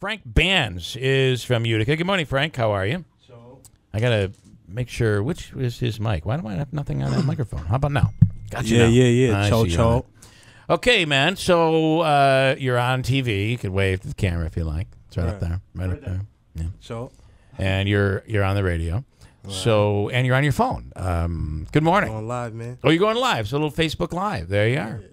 Frank Bandz is from Utica. Good morning, Frank. How are you? So I got to make sure, which is his mic? Why do I have nothing on that microphone? How about now? Gotcha now. Yeah. Cho. Okay, man. So you're on TV. You could wave to the camera if you like. It's right up there. Right up there. Yeah. So. And you're on the radio. Right. So, and you're on your phone. Good morning. Going live, man. Oh, you're going live. So a little Facebook Live. There you are. Yeah.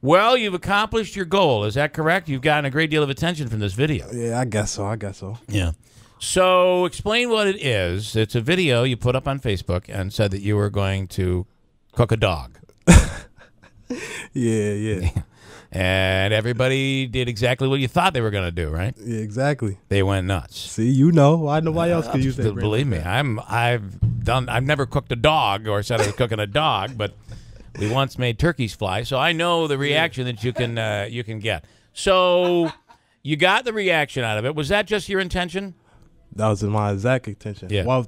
Well, you've accomplished your goal. Is that correct? You've gotten a great deal of attention from this video. Yeah, I guess so. Yeah. So explain what it is. It's a video you put up on Facebook and said that you were going to cook a dog. Yeah. And everybody did exactly what you thought they were going to do, right? Yeah, exactly. They went nuts. See, you know. Why nobody else could use that? Believe me, I've never cooked a dog or said I was cooking a dog, but we once made turkeys fly, so I know the reaction that you can get. So you got the reaction out of it. Was that just your intention? That was my exact intention. Yeah. Well,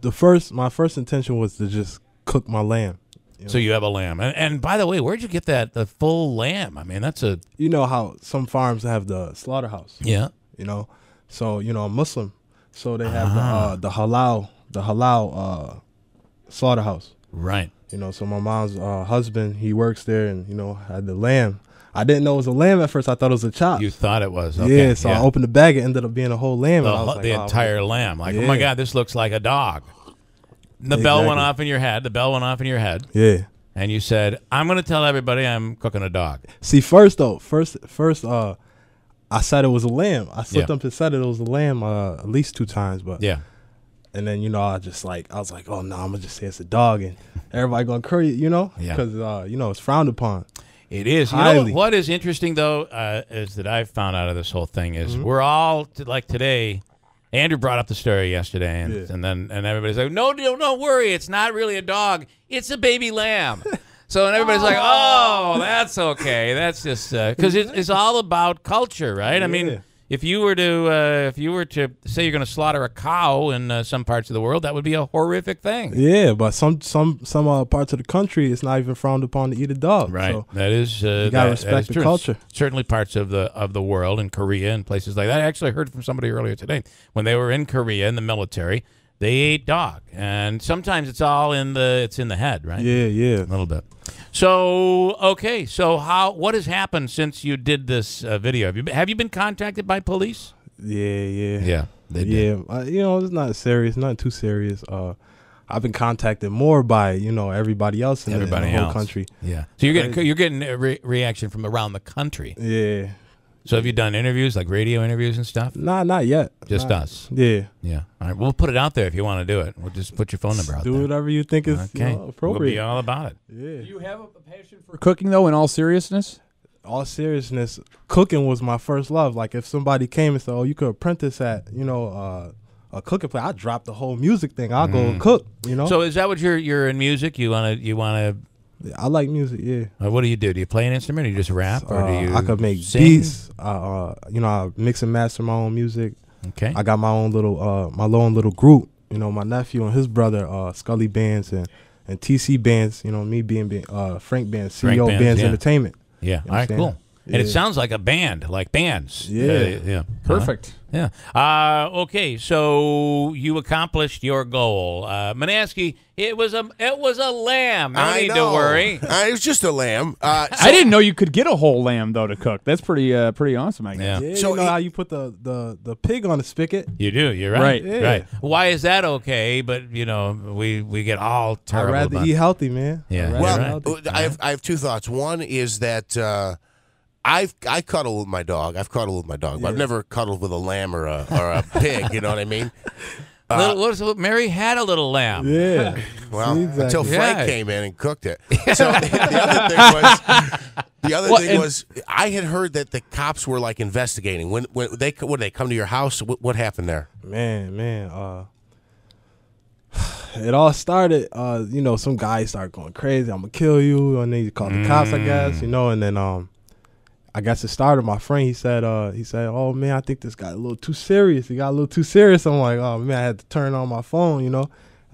my first intention was to just cook my lamb. You know? So you have a lamb, and by the way, where'd you get the full lamb? I mean, that's a. You know how some farms have the slaughterhouse. Yeah. You know, so I'm Muslim, so they have the halal slaughterhouse. Right. You know, so my mom's husband, he works there, and had the lamb. I didn't know it was a lamb at first. I thought it was a chop. You thought it was. Okay. Yeah, so I opened the bag. It ended up being a whole lamb. And I was like, the entire lamb. Like, yeah. Oh my God, this looks like a dog. The bell went off in your head. Yeah. And you said, I'm going to tell everybody I'm cooking a dog. See, first I said it was a lamb. I slipped up and said it was a lamb at least 2 times, but yeah. And then I was like, oh no, I'm gonna just say it's a dog, and everybody gonna curry it, because it's frowned upon. It is. You know what is interesting though is that I've found out of this whole thing is we're all like today. Andrew brought up the story yesterday, and then everybody's like, no, don't worry, it's not really a dog, it's a baby lamb. So and everybody's like, oh, that's okay. That's just because it's all about culture, right? I mean, if you were to say you're going to slaughter a cow in some parts of the world, that would be a horrific thing. Yeah, but some parts of the country, it's not even frowned upon to eat a dog. Right. So that is you gotta respect the culture. Certainly, parts of the world, in Korea and places like that. I actually heard from somebody earlier today when they were in Korea in the military. They ate dog, and sometimes it's all in the head, right? Yeah, a little bit. So okay, so what has happened since you did this video? Have you been contacted by police? Yeah. They did. It's not serious, not too serious. I've been contacted more by everybody else in the whole country. Yeah. So you're getting a reaction from around the country. Yeah. So have you done interviews, like radio interviews and stuff? Nah, not yet. Just us? Yeah. Yeah. All right, we'll put it out there if you want to do it. We'll just put your phone number out there. Do whatever you think is appropriate. We'll be all about it. Yeah. Do you have a passion for cooking, though, in all seriousness? All seriousness, cooking was my first love. Like, if somebody came and said, oh, you could apprentice at, a cooking place, I'd drop the whole music thing. I'll go cook, So is that what you're in music? You want to I like music, yeah. What do you do? Do you play an instrument, or you just rap, or do you? I could make sing? beats. I mix and master my own music. Okay. I got my own little group. My nephew and his brother, Scully Bandz and TC Bandz. Me being Frank Bandz, CEO of Bandz Entertainment. Yeah. All right. Cool. And it sounds like a band, like Bandz. Yeah. Perfect. Yeah. Okay. So you accomplished your goal, Manaski. It was a lamb. No need to worry. It was just a lamb. I didn't know you could get a whole lamb though to cook. That's pretty awesome, I guess. Yeah. So how you put the pig on the spigot? You do. You're right. Yeah. Right. Why is that okay? But we get all terrible. I'd rather eat healthy, man. Yeah. Well, I have 2 thoughts. One is that. I cuddle with my dog. I've cuddled with my dog, but I've never cuddled with a lamb or a pig. You know what I mean? Mary had a little lamb. Yeah. Well, exactly. until Frank came in and cooked it. So the other thing was, I had heard that the cops were like investigating. When they come to your house, what happened there? Man. It all started, some guy started going crazy. I'm gonna kill you, and then he called the cops, I guess, and then I guess it started. My friend, he said, oh man, I think this got a little too serious. He got a little too serious. I'm like, oh man, I had to turn on my phone,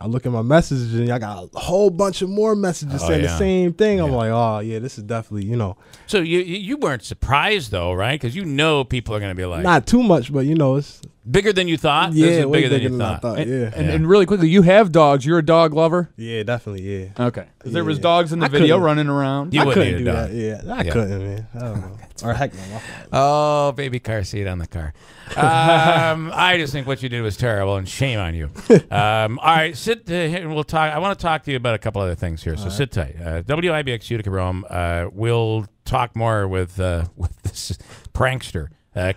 I look at my messages and I got a whole bunch of more messages saying the same thing. I'm like, oh yeah, this is definitely, you know. So you weren't surprised though, right? Because you know people are going to be like, not too much, but you know, it's bigger than you thought. Yeah, this is way bigger than you I thought. Yeah. And really quickly, you have dogs. You're a dog lover. Yeah, definitely. Yeah. Okay. Because there was dogs in the video runing around. You wouldn't need a do dog. that. Yeah, I couldn't, man. I don't know. Or heck no. Oh, baby car seat on the car. I just think what you did was terrible, and shame on you. All right, sit here and we'll talk. I want to talk to you about a couple other things here, so sit tight. WIBX Utica Rome. We'll talk more with this prankster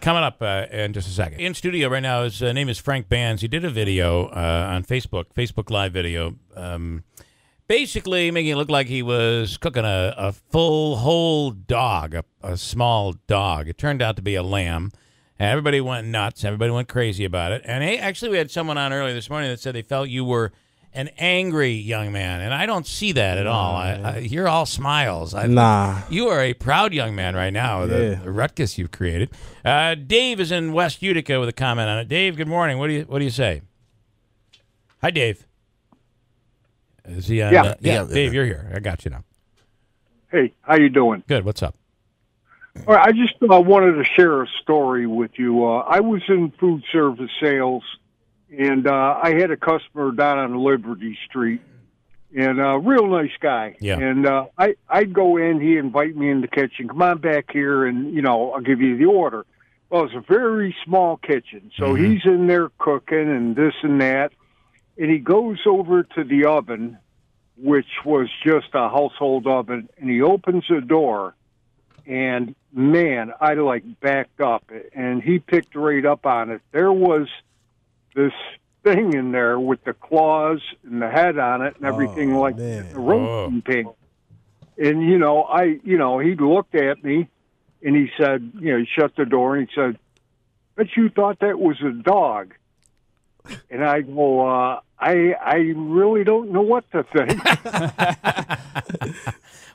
coming up in just a second. In studio right now, his name is Frank Bandz. He did a video on Facebook Live video. Basically making it look like he was cooking a full whole dog, a small dog. It turned out to be a lamb. And everybody went nuts. Everybody went crazy about it. And actually, we had someone on earlier this morning that said they felt you were an angry young man. And I don't see that at all. You're all smiles. You are a proud young man right now with the ruckus you've created. Dave is in West Utica with a comment on it. Dave, good morning. What do you say? Hi, Dave. Is he on? Yeah, Dave, you're here. I got you now. Hey, how you doing? Good. What's up? All right, I just wanted to share a story with you. I was in food service sales, and I had a customer down on Liberty Street, and a real nice guy. Yeah. And I'd go in, he'd invite me in the kitchen, come on back here, and, you know, I'll give you the order. Well, it's a very small kitchen, so he's in there cooking and this and that, and he goes over to the oven, which was just a household oven, and he opens the door, and man, I backed up, and he picked right up on it. There was this thing in there with the claws and the head on it and everything that, the roasting pan. And he looked at me, and he said, he shut the door, and he said, "Bet you thought that was a dog." And I go, I really don't know what to think.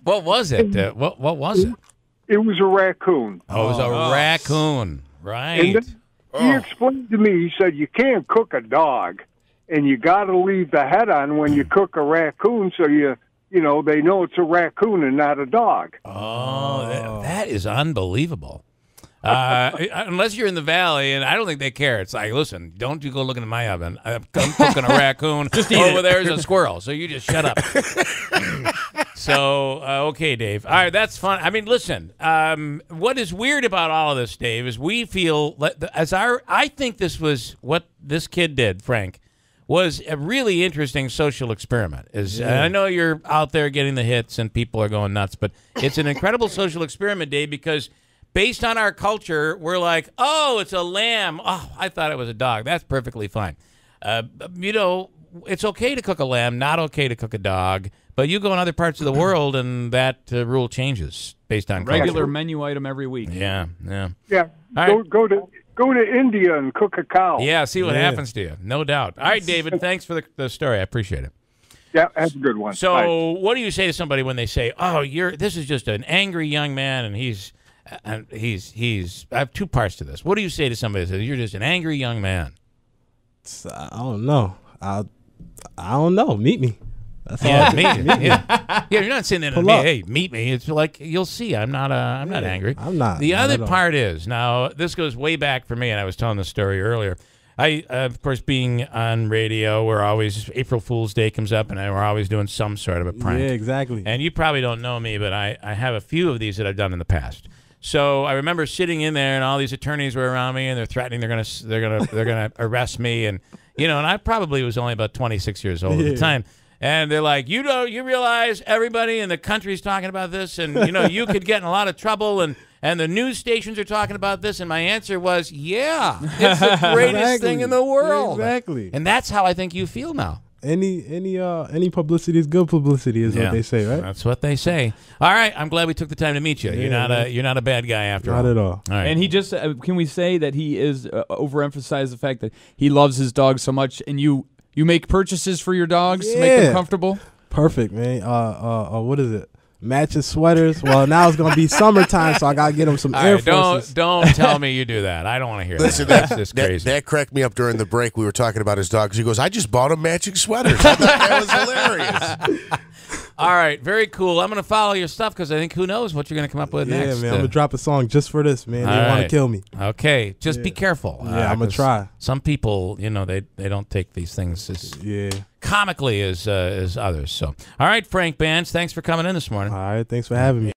What was it? What was it? It was a raccoon. Oh, it was a raccoon. Right. And then he explained to me, he said, you can't cook a dog, and you got to leave the head on when you cook a raccoon so they know it's a raccoon and not a dog. Oh, that is unbelievable. Unless you're in the valley, and I don't think they care. It's like, listen, don't you go looking at my oven. I'm cooking a raccoon. Just over there's a squirrel, so you just shut up. So, okay, Dave. All right, that's fun. I mean, listen, what is weird about all of this, Dave, is we feel, I think this was what this kid did, Frank, was a really interesting social experiment. I know you're out there getting the hits and people are going nuts, but it's an incredible social experiment, Dave, because based on our culture, we're like, oh, it's a lamb. Oh, I thought it was a dog. That's perfectly fine. It's okay to cook a lamb, not okay to cook a dog. But you go in other parts of the world, and that rule changes based on regular culture. menu item every week. Yeah. Right. Go to India and cook a cow. Yeah, see what happens to you. No doubt. All right, David, thanks for the story. I appreciate it. Yeah, that's a good one. So, what do you say to somebody when they say, "Oh, this is just an angry young man," and he's I have two parts to this. What do you say to somebody that says you're just an angry young man? I don't know. I don't know. Meet me. That's all. Meet me. Yeah, you're not saying that to me. Hey, meet me. It's like you'll see. I'm not angry. I'm not. The other part is now. This goes way back for me, and I was telling this story earlier. I, of course, being on radio, we're always April Fool's Day comes up, and we're always doing some sort of a prank. Yeah, exactly. And you probably don't know me, but I have a few of these that I've done in the past. So I remember sitting in there, and all these attorneys were around me, and they're threatening they're gonna arrest me, and and I probably was only about 26 years old at the time. And they're like, you realize everybody in the country's talking about this, and you could get in a lot of trouble, and the news stations are talking about this. And my answer was, yeah, it's the greatest thing in the world. Exactly. And that's how I think you feel now. Any publicity is good publicity, is what they say, right? That's what they say. All right, I'm glad we took the time to meet you. You're not a bad guy after all. Not at all. All right. And he just can we say that he is overemphasize the fact that he loves his dog so much, and you make purchases for your dogs to make them comfortable? Perfect, man. What is it? matching sweaters. Well, now it's gonna be summertime, so I gotta get him some Air Forces. Don't tell me you do that. I don't want to hear Listen, that. That's just crazy. That cracked me up during the break. We were talking about his dog. 'Cause he goes, I just bought him matching sweaters. I thought that was hilarious. All right, very cool. I'm going to follow your stuff because I think who knows what you're going to come up with next. Yeah, man, I'm going to drop a song just for this, man. They want to kill me. Okay, just be careful. Yeah, I'm going to try. Some people, you know, they don't take these things as comically as others. So, all right, Frank Bandz, thanks for coming in this morning. All right, thanks for having me.